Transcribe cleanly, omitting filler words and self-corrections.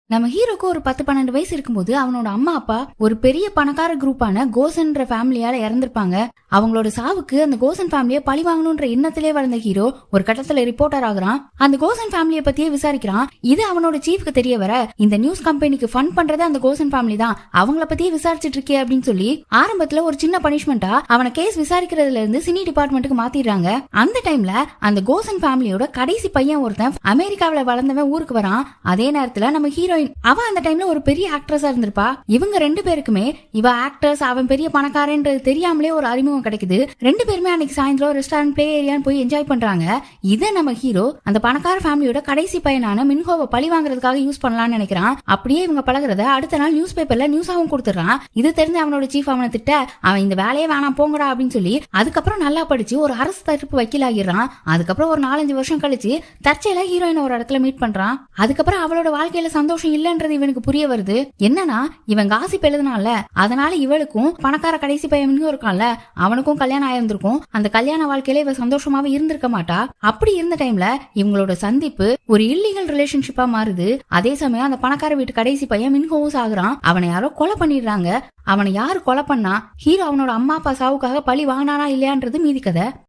நம்ம ஹீரோக்கு ஒரு 10-12 வயசு இருக்கும்போது அவனோட அம்மா அப்பா ஒரு பெரிய பணக்கார குரூப்பான கோசன்ற ஃபேமிலியால இறந்திருப்பாங்க. அவங்களோட சாவுக்கு அந்த கோசன் ஃபேமிலியை பழி வாங்கணும்ன்ற எண்ணத்திலே வளர்ந்த ஹீரோ ஒரு கட்டத்துல ரிப்போர்ட்டர் ஆகுறான். அந்த கோசன் ஃபேமிலியை பத்தியே விசாரிக்கிறான். இது அவனோட சீஃப்க்கு தெரிய வர, இந்த நியூஸ் கம்பெனிக்கு ஃபண்ட் பண்றது அந்த கோசன் ஃபேமிலி தான், அவங்கள பத்தியே விசாரிச்சுட்டு இருக்கே அப்படின்னு சொல்லி ஆரம்பத்துல ஒரு சின்ன பனிஷ்மெண்டா அவனை கேஸ் விசாரிக்கிறதுல இருந்து சினி டிபார்ட்மெண்ட்டுக்கு மாத்திடுறாங்க. அந்த டைம்ல அந்த கோசன் ஃபேமிலியோட கடைசி பையன் ஒருத்தன் அமெரிக்காவில வளர்ந்தவன் ஊருக்கு வரான். அதே நேரத்துல நம்ம ஹீரோயின் அவ அந்த டைம்ல ஒரு பெரிய ஆக்ட்ரஸா இருந்திருப்பா. இவங்க 2 பேருக்குமே இவ ஆக்டர்ஸ் அவன் பெரிய பணக்காரன்றது தெரியாமலே ஒரு அறிமுகம் கிடைக்குது. 2 பேருமே அன்னைக்கு சாயந்தரம் ரெஸ்டாரண்ட் பிளே ஏரியான்னு போய் என்ஜாய் பண்றாங்க. இதை நம்ம ஹீரோ அந்த பணக்கார ஃபேமிலியோட கடைசி பையனான மின்ஹோவை பழி வாங்குறதுக்காக யூஸ் பண்ணலாம்னு நினைக்கிறான். அப்படியே இவங்க பழகுறத அடுத்த நாள் நியூஸ் பேப்பர்ல நியூஸாவும் கொடுத்துறான். இது தெரிஞ்சு அவனோட சீஃப் அவனை திட்ட, அவன் இந்த வேலையே வேணாம் போங்கடா அப்படின்னு சொல்லி அதுக்கப்புறம் நல்லா படிச்சு ஒரு அரசு தரப்பு வக்கீல் ஆகிடுறான். அதுக்கப்புறம் ஒரு 4-5 வருஷம் கழிச்சு தற்செயலா ஹீரோயின் ஒரு இடத்துல மீட் பண்றான். அதுக்கப்புறம் அவளோட வாழ்க்கையில சந்தோஷம் இல்லன்றது இவனுக்கு புரிய வருது. என்னன்னா இவன் காசிப் எழுதுனால, அதனால இவளுக்கும் பணக்கார கடைசி பையன் இருக்கான்ல அவனுக்கும் கல்யாணம் ஆயிருந்திருக்கும். அந்த கல்யாண வாழ்க்கையில இவ சந்தோஷமாவே இருந்திருக்க மாட்டா. அப்படி இருந்த டைம்ல இவங்களோட சந்திப்பு ஒரு இல்லீகல் ரிலேஷன்ஷிப்பா மாறுது. அதே சமயம் அந்த பணக்கார வீட்டு கடைசி பையன் மின்ஹோவும் ஆகுறான். அவனை யாரோ கொலை பண்ணிடுறாங்க. அவனை யாரு கொலை பண்ணா, ஹீரோ அவனோட அம்மா அப்பா சாவுக்காக பழி வாங்கினானா இல்லையான்றது மீதி கதை.